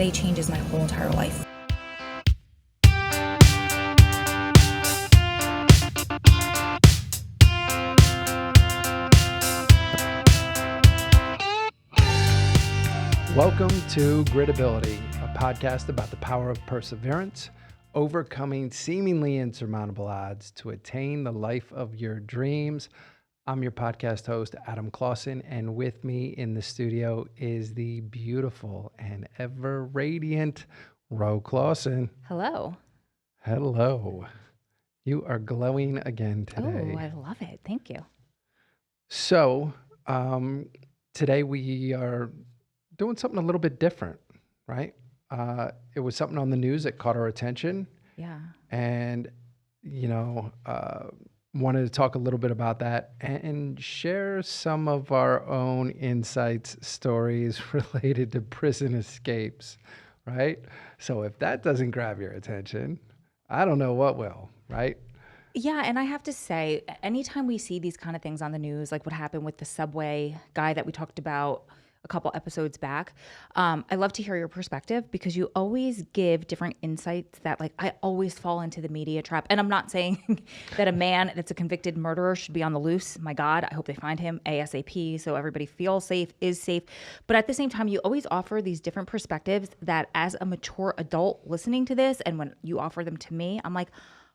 today changes my whole entire life. Welcome to Gritability, a podcast about the power of perseverance, overcoming seemingly insurmountable odds to attain the life of your dreams. I'm your podcast host, Adam Clausen, and with me in the studio is the beautiful and ever radiant Ro Clausen. Hello. Hello. You are glowing again today. Oh, I love it. Thank you. So, today we are doing something a little bit different, right? It was something on the news that caught our attention. Yeah. And, wanted to talk a little bit about that and share some of our own insights, stories related to prison escapes, right? So if that doesn't grab your attention, I don't know what will, right? Yeah, and I have to say, anytime we see these kind of things on the news, like what happened with the subway guy that we talked about a couple episodes back, I love to hear your perspective because you always give different insights that, like, I always fall into the media trap. And I'm not saying that a man that's a convicted murderer should be on the loose. My God, I hope they find him ASAP so everybody feels safe, is safe. But at the same time, you always offer these different perspectives that as a mature adult listening to this, and when you offer them to me, I'm like,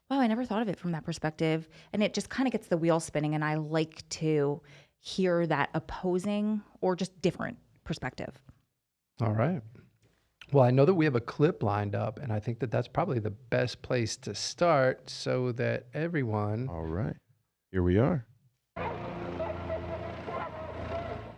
wow, I never thought of it from that perspective. And it just kind of gets the wheel spinning. And I like to hear that opposing or just different perspective. All right. Well, I know that we have a clip lined up, and I think that that's probably the best place to start so that everyone... All right. Here we are.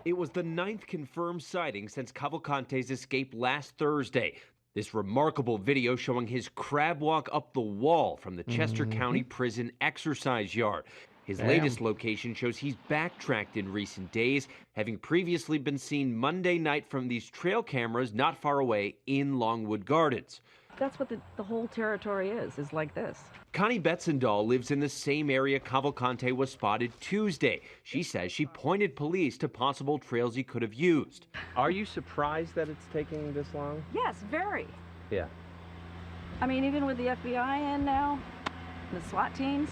It was the 9th confirmed sighting since Cavalcante's escape last Thursday. This remarkable video showing his crab walk up the wall from the Chester County Prison exercise yard. His latest location shows he's backtracked in recent days, having previously been seen Monday night from these trail cameras not far away in Longwood Gardens. That's what the whole territory is like this. Connie Betzendahl lives in the same area Cavalcante was spotted Tuesday. She says she pointed police to possible trails he could have used. Are you surprised that it's taking this long? Yes, very. Yeah. I mean, even with the FBI in now, the SWAT teams,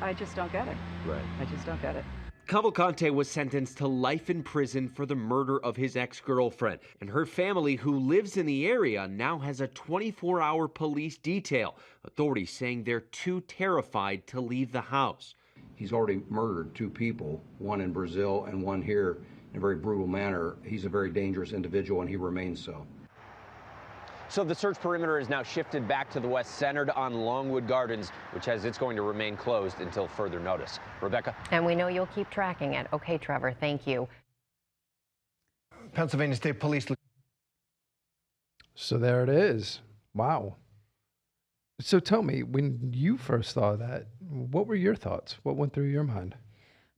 I just don't get it. Right. I just don't get it. Cavalcante was sentenced to life in prison for the murder of his ex-girlfriend, and her family, who lives in the area, now has a 24-hour police detail. Authorities saying they're too terrified to leave the house. He's already murdered 2 people, one in Brazil and one here in a very brutal manner. He's a very dangerous individual, and he remains so. So the search perimeter is now shifted back to the west, centered on Longwood Gardens, which says it's going to remain closed until further notice. Rebecca? And we know you'll keep tracking it. Okay, Trevor, thank you. Pennsylvania State Police. So there it is. Wow. So tell me, when you first saw that, what were your thoughts? What went through your mind?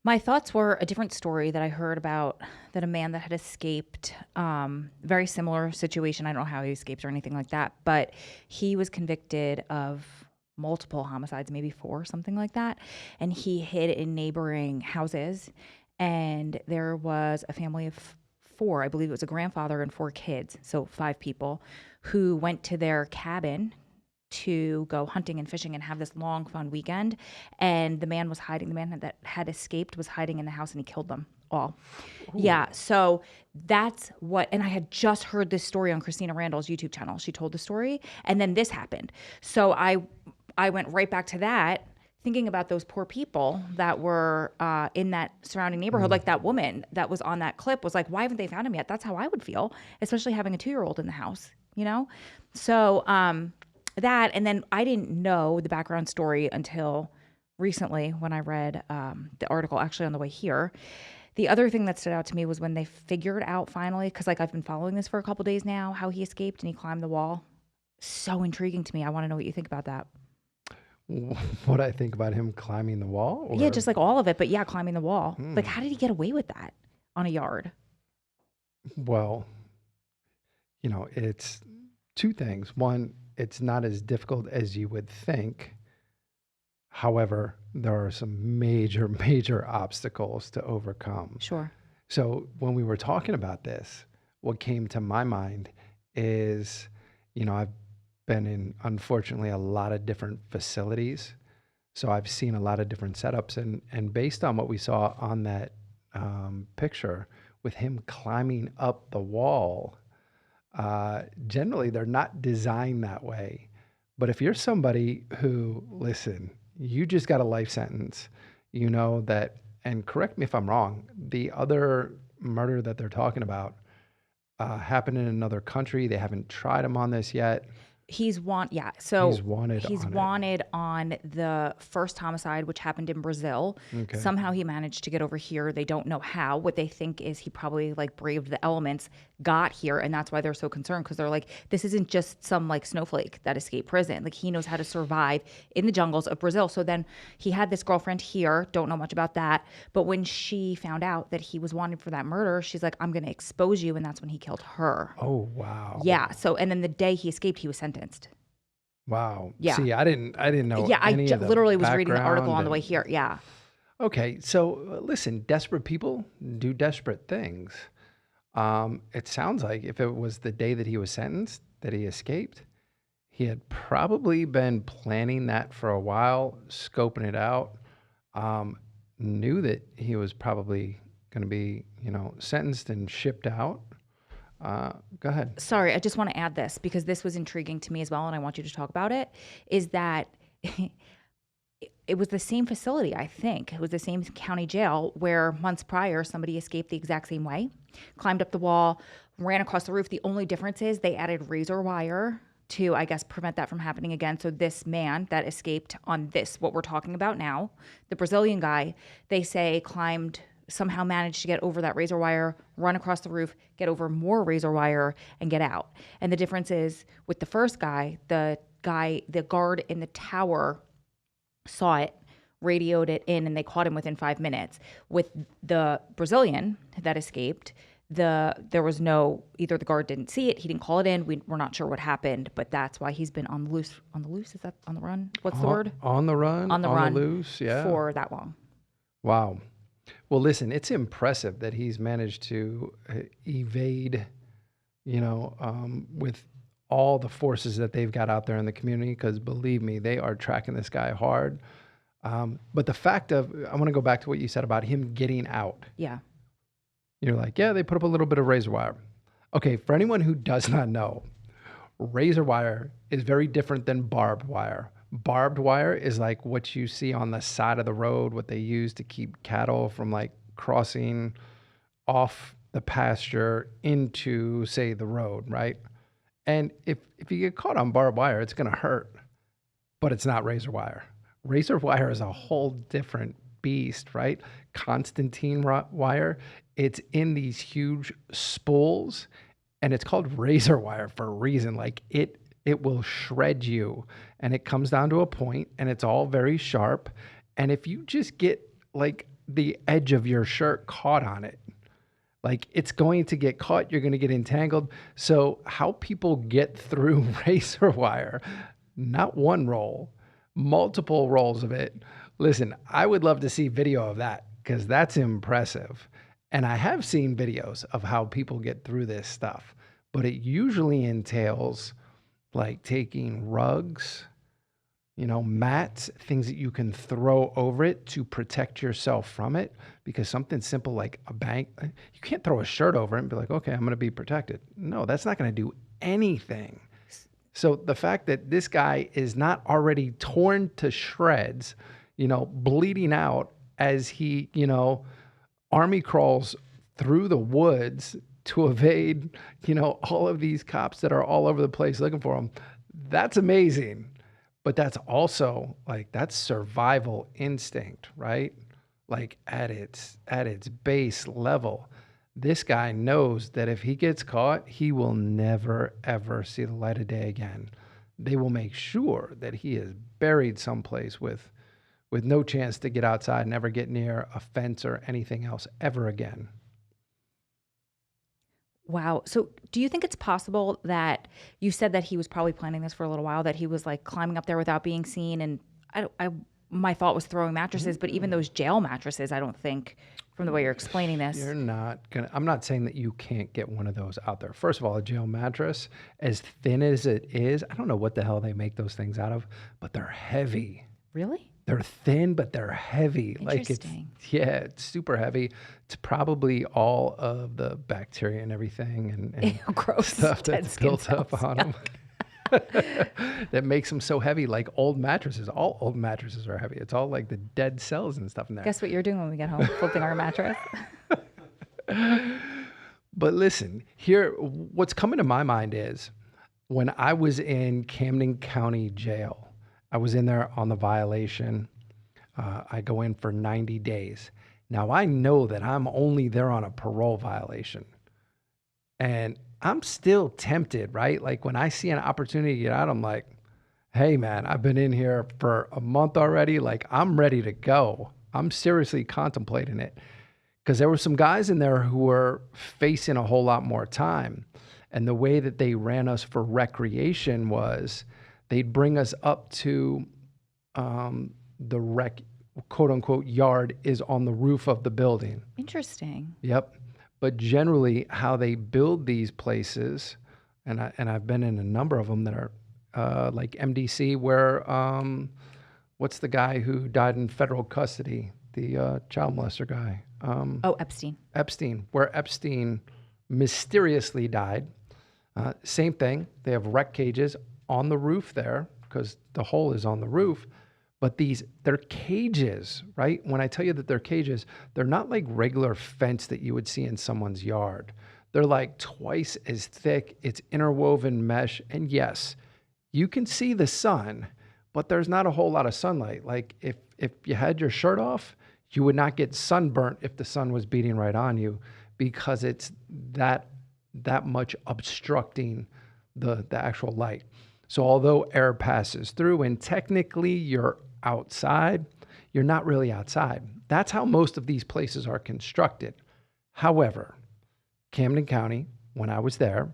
My thoughts were a different story that I heard about, that a man that had escaped, very similar situation. I don't know how he escaped or anything like that, but he was convicted of multiple homicides, maybe 4, something like that. And he hid in neighboring houses. And there was a family of 4, I believe it was a grandfather and 4 kids, so 5 people, who went to their cabin to go hunting and fishing and have this long, fun weekend. And the man was hiding. The man that had escaped was hiding in the house, and he killed them all. Ooh. Yeah, so that's what, and I had just heard this story on Christina Randall's YouTube channel. She told the story, and then this happened. So I went right back to that, thinking about those poor people that were in that surrounding neighborhood. Like that woman that was on that clip was like, why haven't they found him yet? That's how I would feel, especially having a 2-year-old in the house, you know? So, that, and then I didn't know the background story until recently when I read the article actually on the way here. The other thing that stood out to me was when they figured out finally, because like I've been following this for a couple days now, how he escaped and he climbed the wall. So intriguing to me. I want to know what you think about that. What I think about him climbing the wall? Or? Yeah, just like all of it, but yeah, climbing the wall. Like, how did he get away with that on a yard? Well, it's 2 things. One, it's not as difficult as you would think. However, there are some major, major obstacles to overcome. Sure. So when we were talking about this, what came to my mind is, you know, I've been in, unfortunately, a lot of different facilities. So I've seen a lot of different setups. And based on what we saw on that picture with him climbing up the wall, generally they're not designed that way. But if you're somebody who, listen, you just got a life sentence, you know that, and correct me if I'm wrong, the other murder that they're talking about happened in another country. They haven't tried him on this yet. So he's wanted on the first homicide, which happened in Brazil. Okay. Somehow he managed to get over here. They don't know how. What they think is he probably like braved the elements, got here, and that's why they're so concerned, because they're like, this isn't just some like snowflake that escaped prison. Like, he knows how to survive in the jungles of Brazil. So then he had this girlfriend here, don't know much about that, but when she found out that he was wanted for that murder, she's like, I'm going to expose you, and that's when he killed her. Oh, wow. Yeah. So, and then the day he escaped, he was sentenced. Wow. Yeah. See, I didn't know. Yeah, I any of the literally was reading the article on background the way and- here. Yeah. Okay, so listen, desperate people do desperate things. It sounds like if it was the day that he was sentenced, that he escaped, he had probably been planning that for a while, scoping it out, knew that he was probably going to be, you know, sentenced and shipped out. Go ahead. Sorry, I just want to add this because this was intriguing to me as well, and I want you to talk about it, is that it was the same facility, I think. It was the same county jail where months prior, somebody escaped the exact same way, climbed up the wall, ran across the roof. The only difference is they added razor wire to, I guess, prevent that from happening again. So this man that escaped on this, what we're talking about now, the Brazilian guy, they say somehow managed to get over that razor wire, run across the roof, get over more razor wire, and get out. And the difference is with the first guy, the guard in the tower saw it, radioed it in, and they caught him within 5 minutes. With the Brazilian that escaped, there was no, either the guard didn't see it, he didn't call it in, we're not sure what happened, but that's why he's been on the loose. On the loose? Is that on the run? What's the word? On the run? On the run. Loose, yeah. For that long. Wow. Well, listen, it's impressive that he's managed to evade, with all the forces that they've got out there in the community, because believe me, they are tracking this guy hard. But the fact of, I want to go back to what you said about him getting out. Yeah. You're like, yeah, they put up a little bit of razor wire. Okay, for anyone who does not know, razor wire is very different than barbed wire. Barbed wire is like what you see on the side of the road, what they use to keep cattle from like crossing off the pasture into, say, the road, right? And if you get caught on barbed wire, it's going to hurt, but it's not razor wire. Razor wire is a whole different beast, right? Constantine wire, it's in these huge spools, and it's called razor wire for a reason. Like it will shred you, and it comes down to a point, and it's all very sharp. And if you just get like the edge of your shirt caught on it, like it's going to get caught, you're going to get entangled. So how people get through razor wire, not one roll, multiple rolls of it. Listen, I would love to see video of that because that's impressive. And I have seen videos of how people get through this stuff, but it usually entails like taking rugs, mats, things that you can throw over it to protect yourself from it, because something simple like a bank, you can't throw a shirt over it and be like, okay, I'm going to be protected. No, that's not going to do anything. So the fact that this guy is not already torn to shreds, bleeding out as he, army crawls through the woods to evade, all of these cops that are all over the place looking for him, that's amazing. But that's also like, that's survival instinct, right? Like at its base level, this guy knows that if he gets caught, he will never, ever see the light of day again. They will make sure that he is buried someplace with no chance to get outside, never get near a fence or anything else ever again. Wow. So do you think it's possible that you said that he was probably planning this for a little while, that he was like climbing up there without being seen? And my thought was throwing mattresses, but even those jail mattresses, I don't think from the way you're explaining this. You're not gonna. I'm not saying that you can't get one of those out there. First of all, a jail mattress, as thin as it is, I don't know what the hell they make those things out of, but they're heavy. Really? They're thin, but they're heavy. Interesting. It's super heavy. It's probably all of the bacteria and everything and Ew, gross. stuff Dead that's skin built up cells. on them. That makes them so heavy, like old mattresses. All old mattresses are heavy. It's all like the dead cells and stuff in there. Guess what you're doing when we get home? Flipping our mattress. But listen, here, what's coming to my mind is when I was in Camden County Jail, I was in there on the violation. I go in for 90 days. Now, I know that I'm only there on a parole violation. And I'm still tempted, right? Like when I see an opportunity to get out, I'm like, hey, man, I've been in here for a month already. Like, I'm ready to go. I'm seriously contemplating it. Because there were some guys in there who were facing a whole lot more time. And the way that they ran us for recreation was they'd bring us up to the quote unquote yard is on the roof of the building. Interesting. Yep. But generally how they build these places, and I've been in a number of them that are like MDC where, what's the guy who died in federal custody? The child molester guy. Epstein. Epstein, where Epstein mysteriously died. Same thing. They have rec cages on the roof there because the hole is on the roof. But they're cages, right? When I tell you that they're cages, they're not like regular fence that you would see in someone's yard. They're like twice as thick. It's interwoven mesh. And yes, you can see the sun, but there's not a whole lot of sunlight. Like if you had your shirt off, you would not get sunburnt if the sun was beating right on you because it's that much obstructing the actual light. So although air passes through and technically you're outside, you're not really outside. That's how most of these places are constructed. However, Camden County, when I was there,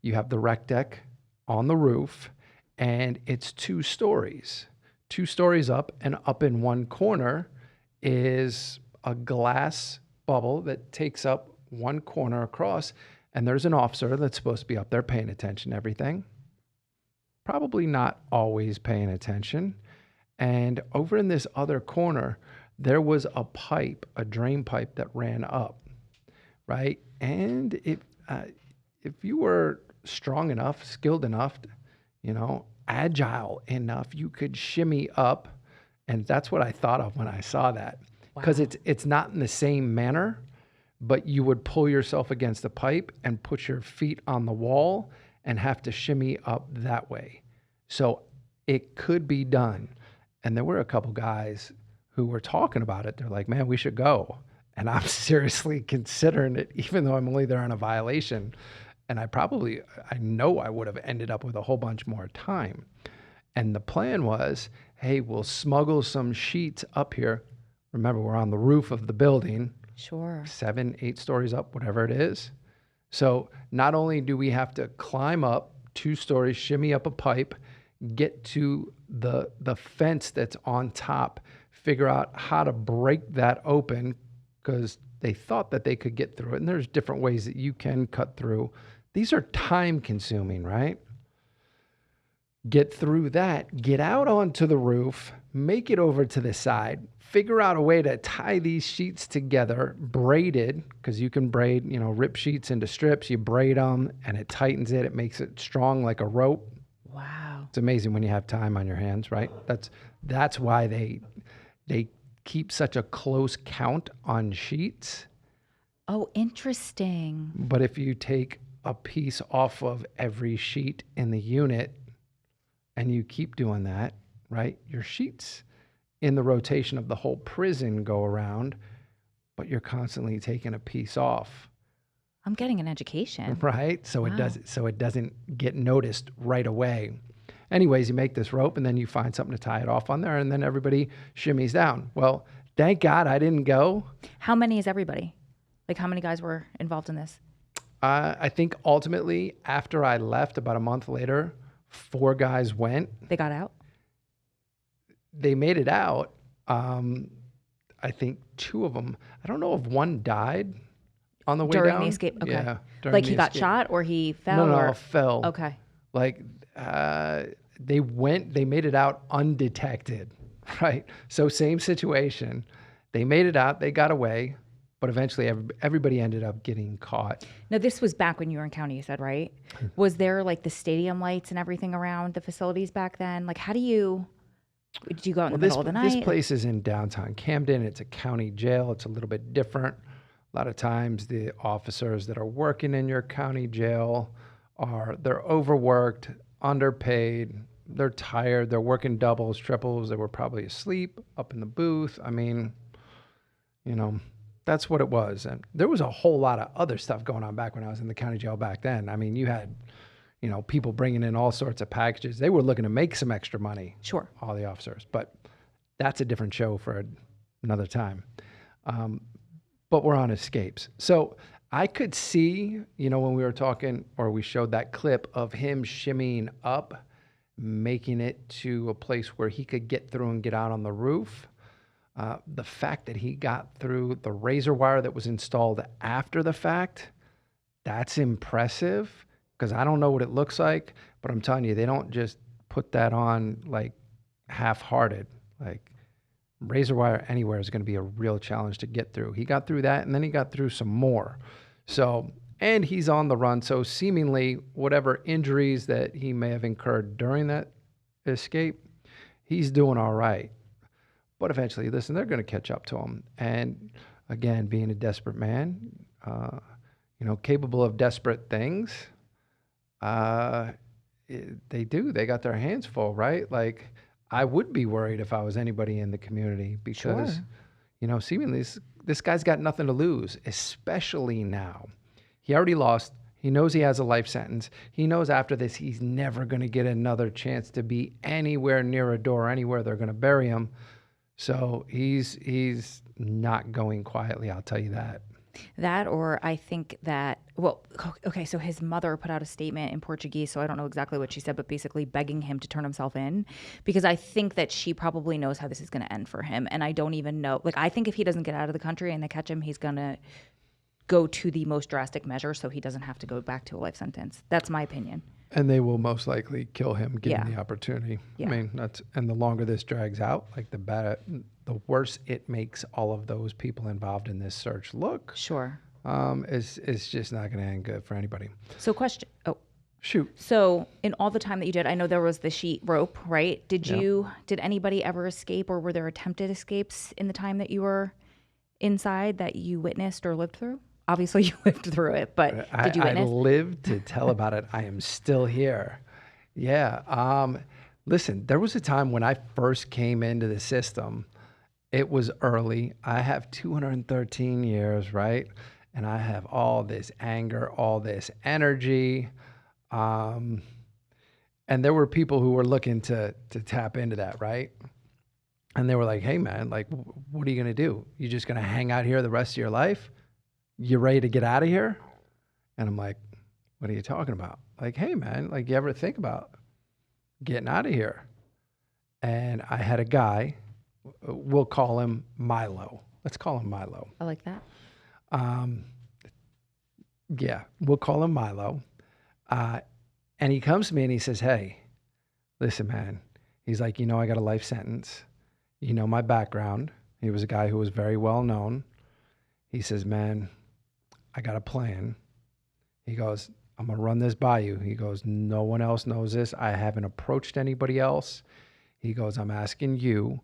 you have the rec deck on the roof and it's 2 stories. 2 stories up, and up in one corner is a glass bubble that takes up one corner across, and there's an officer that's supposed to be up there paying attention to everything. Probably not always paying attention. And over in this other corner, there was a pipe, a drain pipe that ran up, right? And if you were strong enough, skilled enough, agile enough, you could shimmy up. And that's what I thought of when I saw that. Because it's not in the same manner, but you would pull yourself against the pipe and put your feet on the wall and have to shimmy up that way. So it could be done. And there were a couple guys who were talking about it. They're like, man, we should go. And I'm seriously considering it, even though I'm only there on a violation. And I know I would have ended up with a whole bunch more time. And the plan was, hey, we'll smuggle some sheets up here. Remember, we're on the roof of the building. Sure. 7, 8 stories up, whatever it is. So not only do we have to climb up 2 stories, shimmy up a pipe, get to the fence that's on top, figure out how to break that open because they thought that they could get through it. And there's different ways that you can cut through. These are time consuming, right? Get through that, get out onto the roof, make it over to the side, figure out a way to tie these sheets together, braided, because you can braid, rip sheets into strips, you braid them and it tightens it, it makes it strong like a rope. Wow. It's amazing when you have time on your hands, right? That's why they keep such a close count on sheets. Oh, interesting. But if you take a piece off of every sheet in the unit and you keep doing that, right? Your sheets in the rotation of the whole prison go around, but you're constantly taking a piece off. I'm getting an education. Right? So Wow. it doesn't get noticed right away. Anyways, you make this rope and then you find something to tie it off on there and then everybody shimmies down. Well, thank God I didn't go. How many is everybody? Like how many guys were involved in this? I think ultimately after I left about a month later, 4 guys went. They got out? They made it out. I think 2 of them, I don't know if one died on the way During down. the escape? Okay. Yeah. during Like the he got escape. shot or he fell? No, or? fell. Okay. Like they made it out undetected, right? So same situation. They made it out, they got away, but eventually everybody ended up getting caught. Now, this was back when you were in county, you said, right? Was there like the stadium lights and everything around the facilities back then? Like, did you go out in the middle of the night? This place is in downtown Camden. It's a county jail. It's a little bit different. A lot of times the officers that are working in your county jail they're overworked, underpaid, they're tired, they're working doubles, triples, they were probably asleep up in the booth. I mean, that's what it was. And there was a whole lot of other stuff going on back when I was in the county jail back then. I mean, you had, people bringing in all sorts of packages. They were looking to make some extra money. Sure. All the officers. But that's a different show for another time. But we're on escapes. So I could see, when we were talking or we showed that clip of him shimmying up, making it to a place where he could get through and get out on the roof. The fact that he got through the razor wire that was installed after the fact, that's impressive because I don't know what it looks like, but I'm telling you, they don't just put that on like half-hearted. Like razor wire anywhere is going to be a real challenge to get through. He got through that and then he got through some more. So, and he's on the run. So seemingly whatever injuries that he may have incurred during that escape, he's doing all right. But eventually, listen, they're going to catch up to him. And again, being a desperate man, capable of desperate things, they got their hands full, right? Like I would be worried if I was anybody in the community because, seemingly this guy's got nothing to lose, especially now. He already lost. He knows he has a life sentence. He knows after this, he's never going to get another chance to be anywhere near a door, anywhere they're going to bury him. So he's not going quietly, I'll tell you that. That, or I think that, okay, so his mother put out a statement in Portuguese, so I don't know exactly what she said, but basically begging him to turn himself in, because I think that she probably knows how this is going to end for him. And I don't even know, I think if he doesn't get out of the country and they catch him, he's going to go to the most drastic measure so he doesn't have to go back to a life sentence. That's my opinion. And they will most likely kill him given the opportunity. Yeah. I mean, and the longer this drags out, the worse it makes all of those people involved in this search look. Sure. It's just not going to end good for anybody. So question. Oh, shoot. So in all the time that you did, I know there was the sheet rope, right? Did anybody ever escape, or were there attempted escapes in the time that you were inside that you witnessed or lived through? Obviously, you lived through it, but did you witness? I lived to tell about it. I am still here. Yeah. Listen, there was a time when I first came into the system. It was early. I have 213 years, right? And I have all this anger, all this energy. And there were people who were looking to tap into that, right? And they were like, hey, man, what are you going to do? You just going to hang out here the rest of your life? You ready to get out of here? And I'm like, what are you talking about? Like, hey, man, you ever think about getting out of here? And I had a guy, we'll call him Milo. Let's call him Milo. I like that. Yeah, we'll call him Milo. And he comes to me and he says, hey, listen, man. He's like, I got a life sentence. You know my background. He was a guy who was very well known. He says, man, I got a plan. He goes, I'm going to run this by you. He goes, no one else knows this. I haven't approached anybody else. He goes, I'm asking you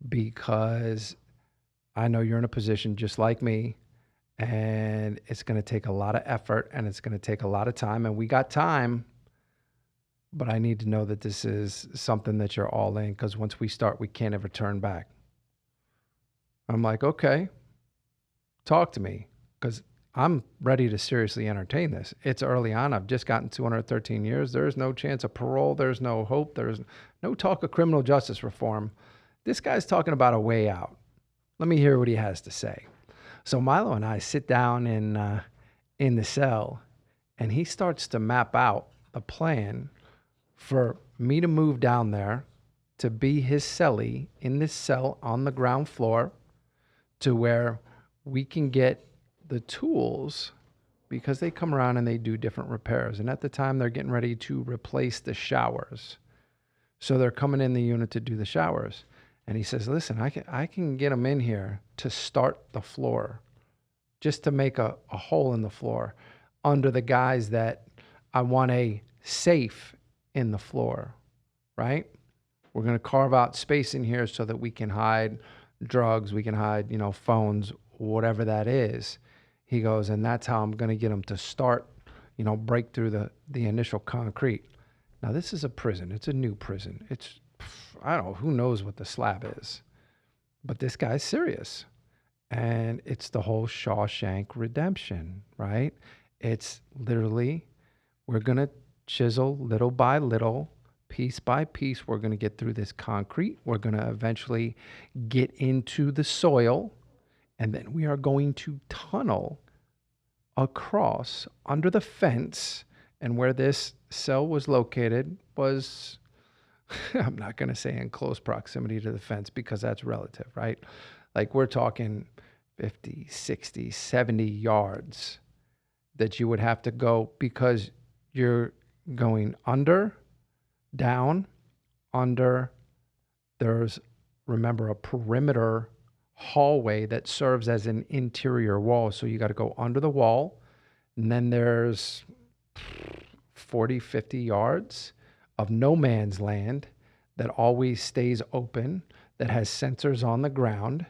because I know you're in a position just like me, and it's going to take a lot of effort and it's going to take a lot of time, and we got time, but I need to know that this is something that you're all in, because once we start, we can't ever turn back. I'm like, okay, talk to me, because I'm ready to seriously entertain this. It's early on. I've just gotten 213 years. There's no chance of parole. There's no hope. There's no talk of criminal justice reform. This guy's talking about a way out. Let me hear what he has to say. So Milo and I sit down in the cell, and he starts to map out a plan for me to move down there to be his cellie in this cell on the ground floor, to where we can get the tools, because they come around and they do different repairs. And at the time, they're getting ready to replace the showers. So they're coming in the unit to do the showers. And he says, listen, I can get them in here to start the floor, just to make a hole in the floor under the guise that I want a safe in the floor, right? We're going to carve out space in here so that we can hide drugs, we can hide, phones, whatever that is. He goes, and that's how I'm going to get them to start, break through the initial concrete. Now, this is a prison. It's a new prison. It's, I don't know, who knows what the slab is. But this guy's serious. And it's the whole Shawshank Redemption, right? It's literally, we're going to chisel little by little, piece by piece. We're going to get through this concrete. We're going to eventually get into the soil. And then we are going to tunnel across under the fence. And where this cell was located was, I'm not going to say in close proximity to the fence because that's relative, right? Like we're talking 50, 60, 70 yards that you would have to go, because you're going under, down, under. There's, remember, a perimeter hallway that serves as an interior wall. So you got to go under the wall. And then there's 40, 50 yards of no man's land that always stays open, that has sensors on the ground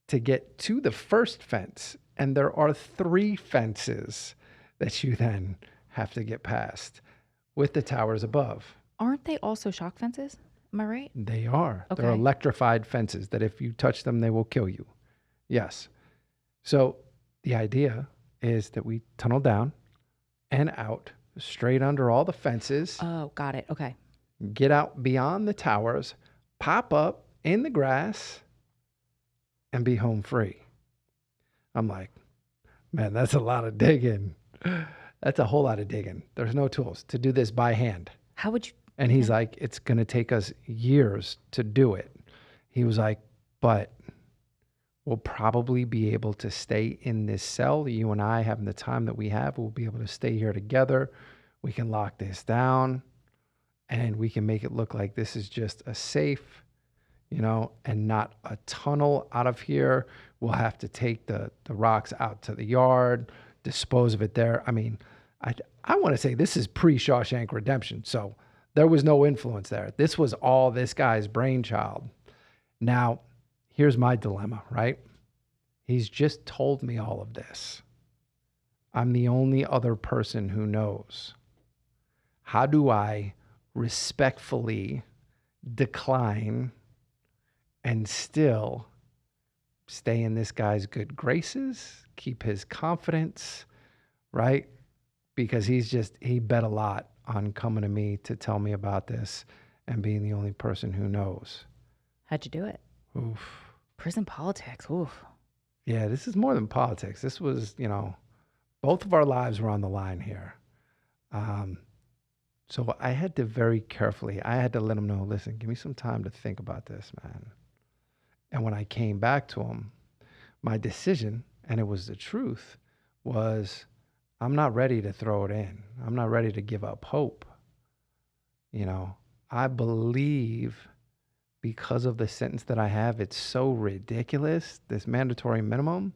to get to the first fence. And there are 3 fences that you then have to get past with the towers above. Aren't they also shock fences? Am I right? They are. Okay. They're electrified fences that if you touch them, they will kill you. Yes. So the idea is that we tunnel down and out straight under all the fences. Oh, got it. Okay. Get out beyond the towers, pop up in the grass, and be home free. I'm like, man, that's a lot of digging. That's a whole lot of digging. There's no tools to do this by hand. How would you? And he's like, it's going to take us years to do it. He was like, but we'll probably be able to stay in this cell. You and I, having the time that we have, we'll be able to stay here together. We can lock this down and we can make it look like this is just a safe, and not a tunnel out of here. We'll have to take the rocks out to the yard, dispose of it there. I mean, I want to say this is pre-Shawshank Redemption. So there was no influence there. This was all this guy's brainchild. Now, here's my dilemma, right? He's just told me all of this. I'm the only other person who knows. How do I respectfully decline and still stay in this guy's good graces, keep his confidence, right? Because he bet a lot on coming to me to tell me about this and being the only person who knows. How'd you do it? Oof. Prison politics. Oof. Yeah, this is more than politics. This was, both of our lives were on the line here. So I had to very carefully, I had to let him know, listen, give me some time to think about this, man. And when I came back to him, my decision, and it was the truth, was I'm not ready to throw it in. I'm not ready to give up hope. I believe because of the sentence that I have, it's so ridiculous, this mandatory minimum,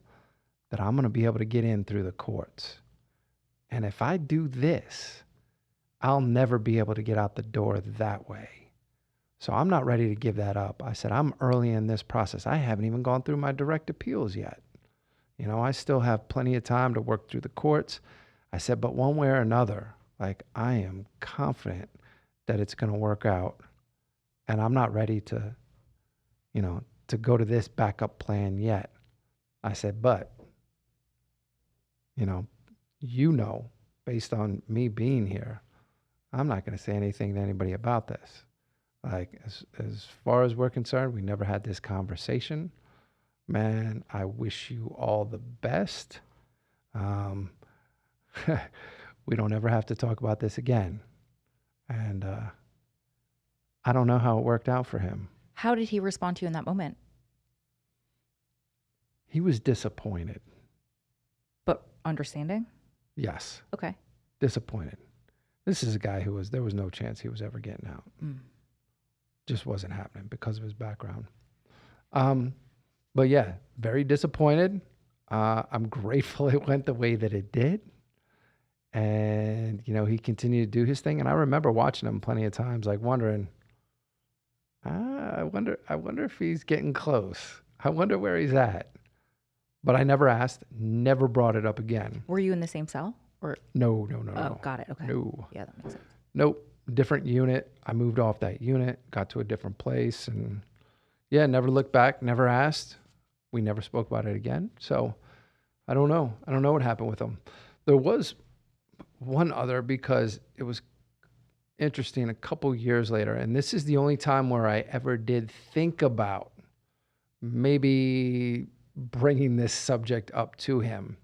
that I'm going to be able to get in through the courts. And if I do this, I'll never be able to get out the door that way. So I'm not ready to give that up. I said, I'm early in this process. I haven't even gone through my direct appeals yet. I still have plenty of time to work through the courts. I said, but one way or another, I am confident that it's going to work out. And I'm not ready to, to go to this backup plan yet. I said, but, based on me being here, I'm not going to say anything to anybody about this. As far as we're concerned, we never had this conversation. Man, I wish you all the best. We don't ever have to talk about this again. And I don't know how it worked out for him. How did he respond to you in that moment? He was disappointed. But understanding? Yes, Okay. disappointed. This is a guy there was no chance he was ever getting out. Just wasn't happening because of his background. But yeah, very disappointed. I'm grateful it went the way that it did. And, he continued to do his thing. And I remember watching him plenty of times, like wondering, I wonder if he's getting close. I wonder where he's at. But I never asked, never brought it up again. Were you in the same cell? Or No. Oh, got it. Okay. No. Yeah, that makes sense. Nope. Different unit. I moved off that unit, got to a different place, and yeah, never looked back, never asked. We never spoke about it again. So I don't know. I don't know what happened with him. There was one other, because it was interesting a couple years later, and this is the only time where I ever did think about maybe bringing this subject up to him.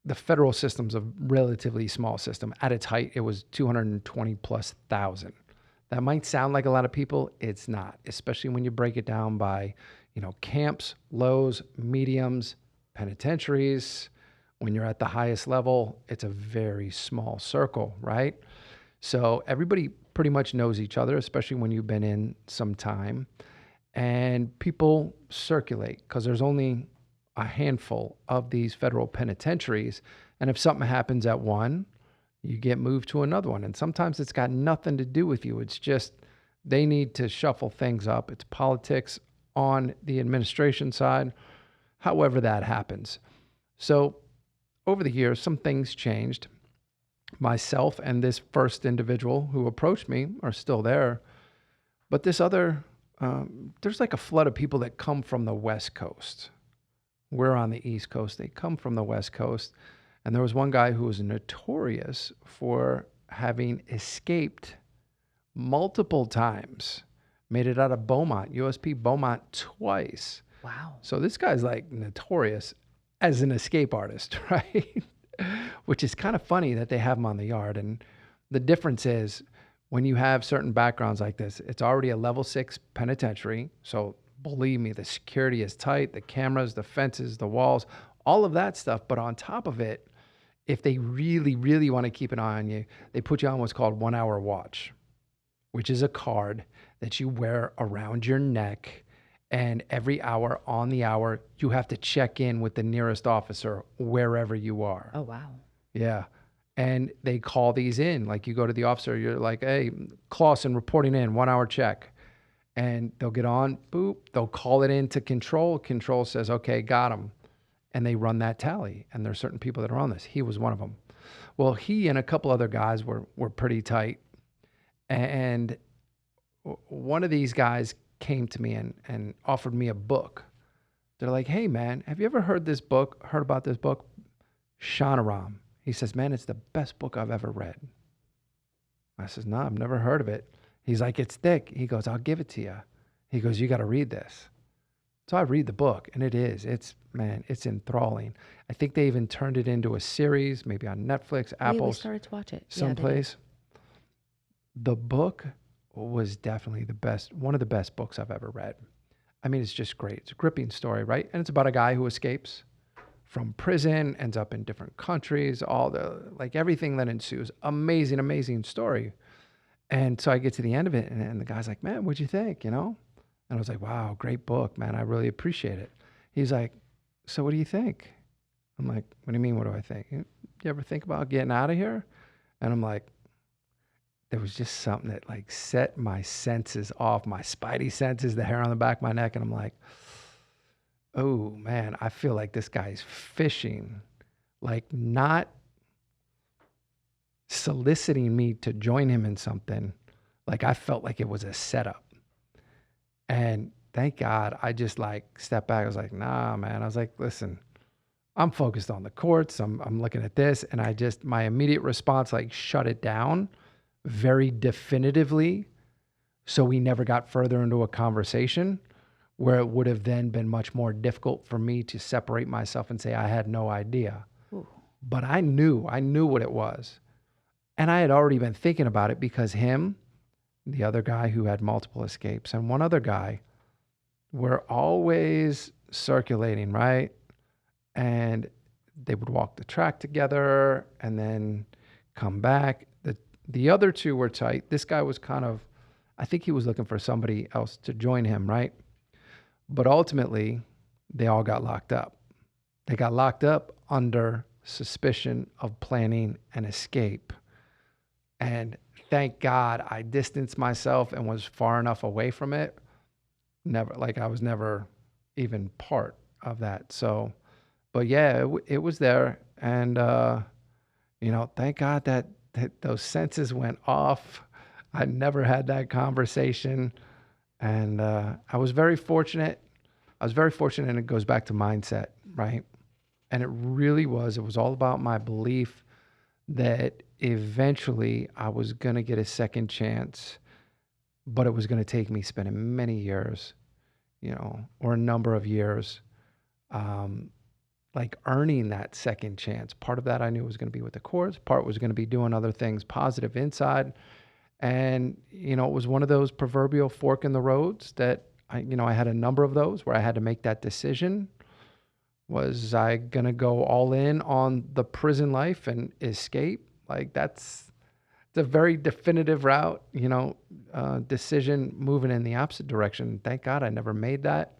The federal system's a relatively small system. At its height, it was 220 plus thousand. That might sound like a lot of people. It's not, especially when you break it down by, camps, lows, mediums, penitentiaries. When you're at the highest level, it's a very small circle, right? So everybody pretty much knows each other, especially when you've been in some time. And people circulate because there's only a handful of these federal penitentiaries. And if something happens at one, you get moved to another one. And sometimes it's got nothing to do with you. It's just they need to shuffle things up. It's politics on the administration side, however that happens. So over the years, some things changed. Myself and this first individual who approached me are still there. But this other, there's like a flood of people that come from the West Coast. We're on the East Coast. They come from the West Coast. And there was one guy who was notorious for having escaped multiple times, made it out of Beaumont, USP Beaumont twice. Wow. So this guy's like notorious as an escape artist, right? Which is kind of funny that they have him on the yard. And the difference is when you have certain backgrounds like this, it's already a level 6 penitentiary. So believe me, the security is tight, the cameras, the fences, the walls, all of that stuff. But on top of it, if they really, really want to keep an eye on you, they put you on what's called 1 hour watch, which is a card that you wear around your neck. And every hour on the hour, you have to check in with the nearest officer wherever you are. Oh, wow. Yeah. And they call these in. Like you go to the officer, you're like, hey, Clausen reporting in, 1 hour check. And they'll get on, boop, they'll call it in to control. Control says, okay, got him. And they run that tally. And there's certain people that are on this. He was one of them. Well, he and a couple other guys were pretty tight. And one of these guys came to me and offered me a book. They're like, hey, man, have you ever heard about this book? Shanaram. He says, man, it's the best book I've ever read. I says, no, I've never heard of it. He's like, it's thick. He goes, I'll give it to you. He goes, you got to read this. So I read the book, and it's enthralling. I think they even turned it into a series, maybe on Netflix, Apple. We started to watch it. Someplace. The book was definitely one of the best books I've ever read. I mean, it's just great. It's a gripping story, right? And it's about a guy who escapes from prison, ends up in different countries, everything that ensues. Amazing, amazing story. And so I get to the end of it, and the guy's like, man, what'd you think, And I was like, wow, great book, man. I really appreciate it. He's like, so what do you think? I'm like, what do you mean, what do I think? You ever think about getting out of here? And I'm like, there was just something that set my senses off, my spidey senses, the hair on the back of my neck. And I'm like, oh man, I feel like this guy's fishing, not soliciting me to join him in something. I felt like it was a setup. And thank God I just stepped back. I was like, nah, man. I was like, listen, I'm focused on the courts. I'm looking at this. And my immediate response, shut it down very definitively. So we never got further into a conversation where it would have then been much more difficult for me to separate myself and say I had no idea. Ooh. But I knew what it was. And I had already been thinking about it because him, the other guy who had multiple escapes, and one other guy, were always circulating, right? And they would walk the track together and then come back. The other two were tight. This guy was kind of, I think he was looking for somebody else to join him, right? But ultimately, they all got locked up. They got locked up under suspicion of planning an escape. And thank God I distanced myself and was far enough away from it. I was never even part of that. So, but yeah, it was there. And, thank God that those senses went off. I never had that conversation. And I was very fortunate. And it goes back to mindset, right? And it was all about my belief that eventually I was going to get a second chance, but it was going to take me spending many years, or a number of years, earning that second chance. Part of that I knew was going to be with the courts. Part was going to be doing other things positive inside. And, it was one of those proverbial fork in the roads that I had a number of those where I had to make that decision. Was I going to go all in on the prison life and escape? It's a very definitive route, decision moving in the opposite direction. Thank God I never made that,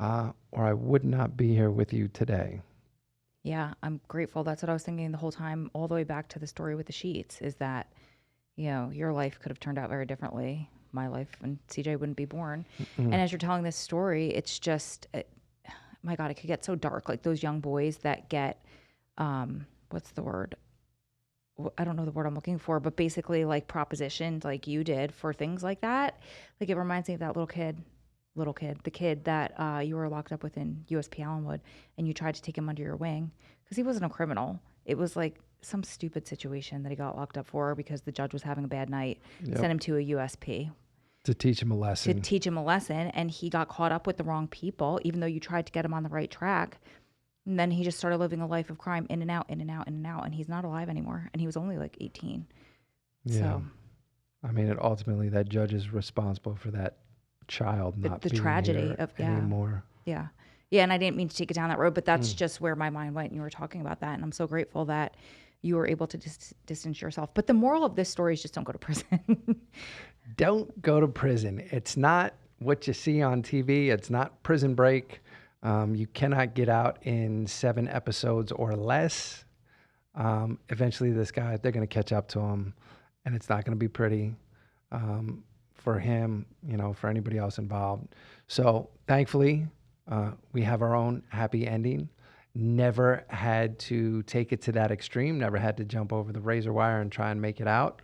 or I would not be here with you today. Yeah, I'm grateful. That's what I was thinking the whole time, all the way back to the story with the sheets, is that, your life could have turned out very differently. My life, and CJ wouldn't be born. And as you're telling this story, it's just, my God, it could get so dark. Like those young boys that get, what's the word? I don't know the word I'm looking for, but basically like propositioned like you did for things like that. Like it reminds me of that the kid that you were locked up with in USP Allenwood, and you tried to take him under your wing because he wasn't a criminal. It was like some stupid situation that he got locked up for because the judge was having a bad night. Sent him to a USP. To teach him a lesson. And he got caught up with the wrong people, even though you tried to get him on the right track. And then he just started living a life of crime, in and out, in and out, in and out. And he's not alive anymore. And he was only like 18. Yeah. So, I mean, ultimately, that judge is responsible for that child not the being tragedy here of anymore. Yeah. Yeah. And I didn't mean to take it down that road, but that's just where my mind went. And you were talking about that. And I'm so grateful that you were able to distance yourself. But the moral of this story is just don't go to prison. Don't go to prison. It's not what you see on TV. It's not Prison Break. You cannot get out in 7 episodes or less. Eventually, they're going to catch up to him, and it's not going to be pretty for him, for anybody else involved. So thankfully, we have our own happy ending. Never had to take it to that extreme. Never had to jump over the razor wire and try and make it out.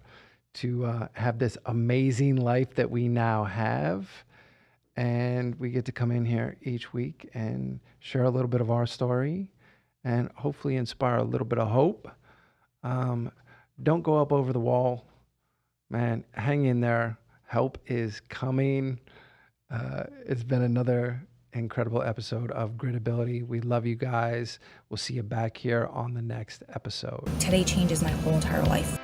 To have this amazing life that we now have. And we get to come in here each week and share a little bit of our story and hopefully inspire a little bit of hope. Don't go up over the wall, man. Hang in there. Help is coming. It's been another incredible episode of Gritability. We love you guys. We'll see you back here on the next episode. Today changes my whole entire life.